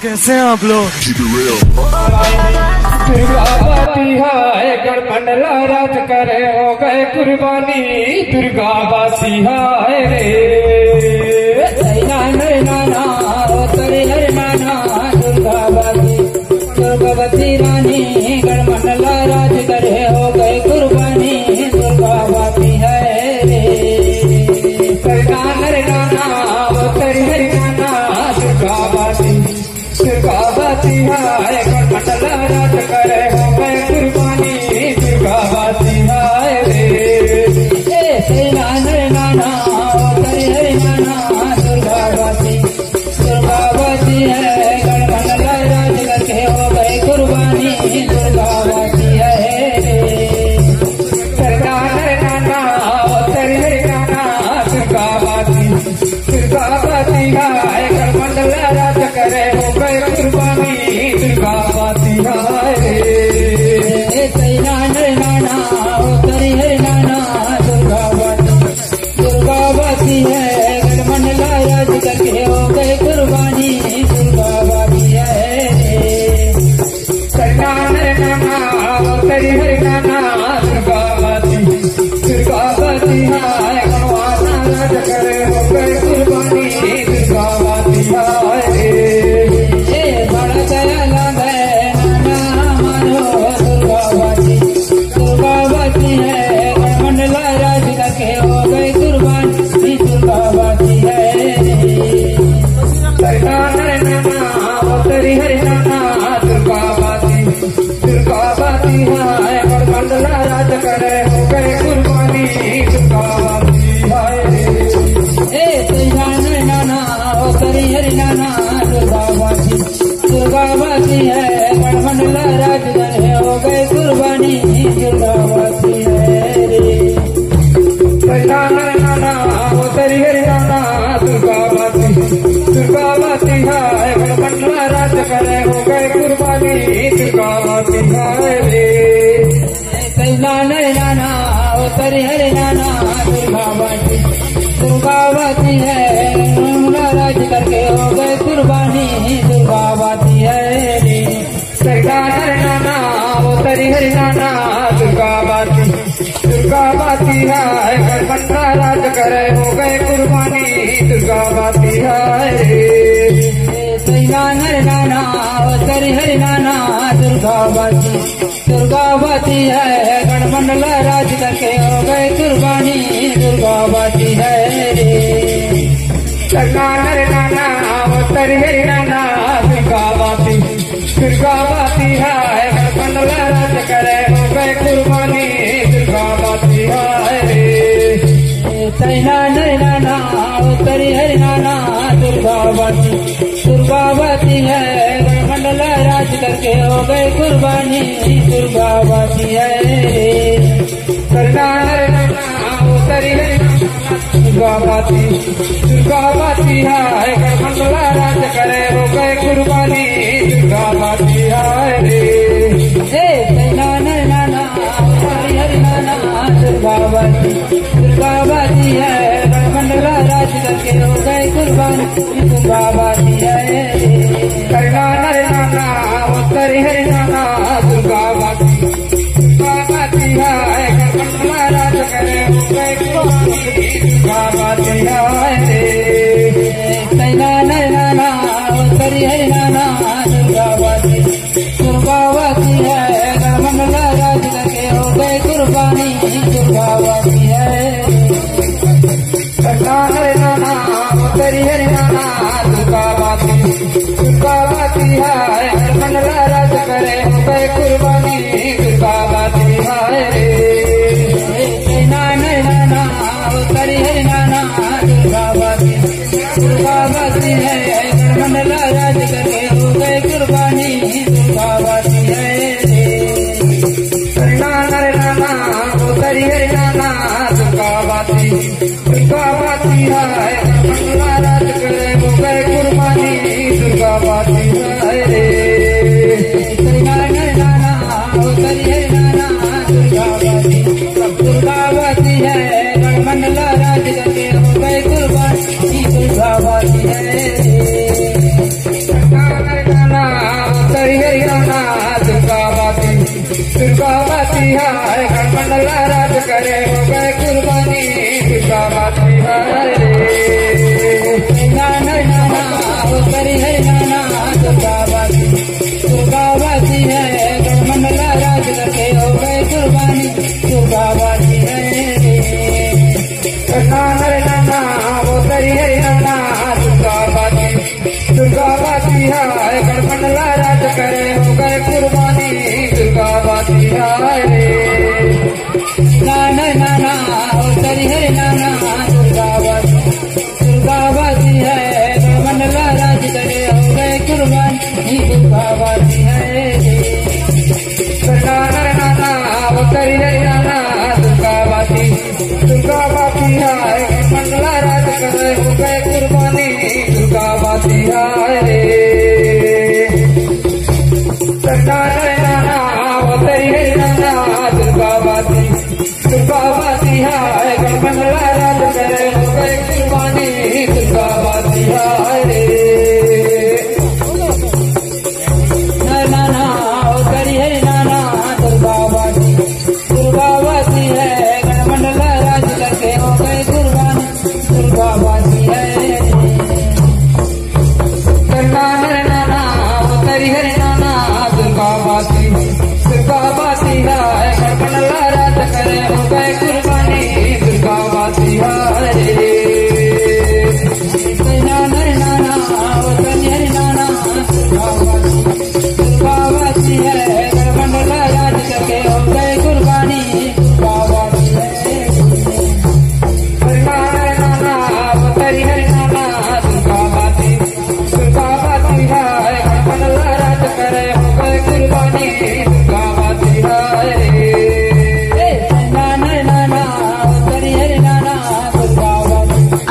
कैसे हैं आप लोग? दुर्गावती है गढ़मंडला राज करे हो गए कुर्बानी। दुर्गावती है रे नाना दुर्गावती रानी गढ़मंडला राज करे हो गए कुर्बानी। दुर्गावती है रे दुर्गावती है गढ़मंडला राज करे हो गए कुर्बानी। दुर्गावती है रे नाना दुर्गावती है गढ़मंडला राज करके हो गए कुर्बानी। दुर्गावती है दुर्गावती है गढ़मंडला राज करे हो गए कुर्बानी। दुर्गावती दुर्गावती है गढ़मंडला राज करके हो गए कुर्बानी। दुर्गावती है दुर्गावती है गढ़वाना राज करे हो गए कुर्बानी। दुर्गावती है बड़ा दयाल है नाना मानो। दुर्गावती है गढ़मंडला राज करके हो गए कुर्बानी। दुर्गावती है दुर्गावती है गढ़मंडला राज करे हो गए कुर्बानी। दुर्गावती है नाना दुर्गावती है गढ़मंडला राज करे हो गए कुर्बानी। दुर्गावती है दुर्गावती है गढ़मंडला राज करे हो गए कुर्बानी। दुर्गावती है नाना हरे नाना दुर्गावती है गढ़मंडला राज करके हो गए कुर्बानी। दुर्गावती है नाना हरे नाना दुर्गावती है गढ़मंडला राज करे हो गए कुर्बानी। दुर्गावती है नाना हरे नाना दुर्गावती है गढ़मंडला राज करके हो गए कुर्बानी। दुर्गावती है नाना हरे नाना दुर्गावती है गढ़मंडला राज करे हो गए कुर्बानी। दुर्गावती है नाना हरे नाना दुर्गावती है गढ़मंडला राज करके हो गए कुर्बानी। दुर्गावती है दुर्गावती है गढ़मंडला राज करे हो गए कुर्बानी। दुर्गावती है नाना हरे नाना दुर्गावती है गढ़मंडला राज करके हो गए कुर्बानी। दुर्गावती है नाना हरे नाना दुर्गावती है गढ़मंडला राज करे हो गए कुर्बानी। दुर्गावती है नाना हरे नाना दुर्गावती है गढ़मंडला राज करके हो गए कुर्बानी। दुर्गावती है नाना हरे नाना दुर्गावती है गढ़मंडला राज करे हो गए कुर्बानी। दुर्गावती है नाना हरे नाना दुर्गावती है गढ़मंडला राज करके हो गए कुर्बानी। दुर्गावती है नाना हरे नाना दुर्गावती है गढ़मंडला राज करे हो गए कुर्बानी। दुर्गावती है नाना हरे नाना दुर्गावती है गढ़मंडला राज करके हो गए कुर्बानी। दुर्गावती है बाती है गणमंडला राज करे हो गए कुर्बानी दुर्गा बाती है नाना नाना हो करी है नाना दुर्गा बाती है गणमंडला राज करे हो गए कुर्बानी दुर्गा बाती है नाना नाना हो करी है नाना दुर्गा बाती है गणमंडला राज करे हो गए कुर्बानी दुर्गा बाती है नाना नाना हो करी है नाना दुर्गा बाती है गणमंडला राज करे हो गए कुर्बानी दुर्गा बाती है नाना नाना हो करी है नाना दुर्गा बाती है गणमंडला राज करे हो गए कुर्बानी दुर्गा बाती है नाना हो करी है नाना दुर्गा बाती है गणमंडला राज करे हो गए कुर्बानी दुर्गा बाती है नाना हो करी है नाना दुर्गा बाती है गणमंडला राज करे हो गए कुर्बानी दुर्गा बाती है नाना हो करी है नाना दुर्गा बाती है गणमंडला राज करे हो गए कुर्बानी दुर्गा बाती है नाना नाना हो करी है नाना दुर्गा बाती है गणमंडला राज करे हो गए कुर्बानी दुर्गा बाती है नाना हो करी है नाना दुर्गा बाती है गणमंडला राज करे हो गए कुर्बानी दुर्गा बाती है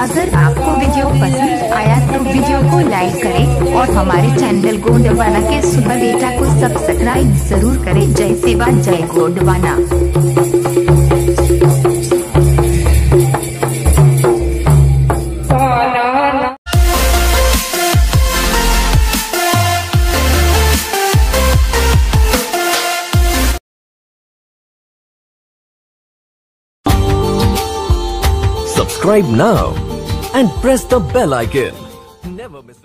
अगर आपको वीडियो पसंद आया तो वीडियो को लाइक करें और हमारे चैनल गोंडवाना के सुपर बेटा को सब्सक्राइब जरूर करें। जय सेवा जय Gondwana. Subscribe now and press the bell icon. Never miss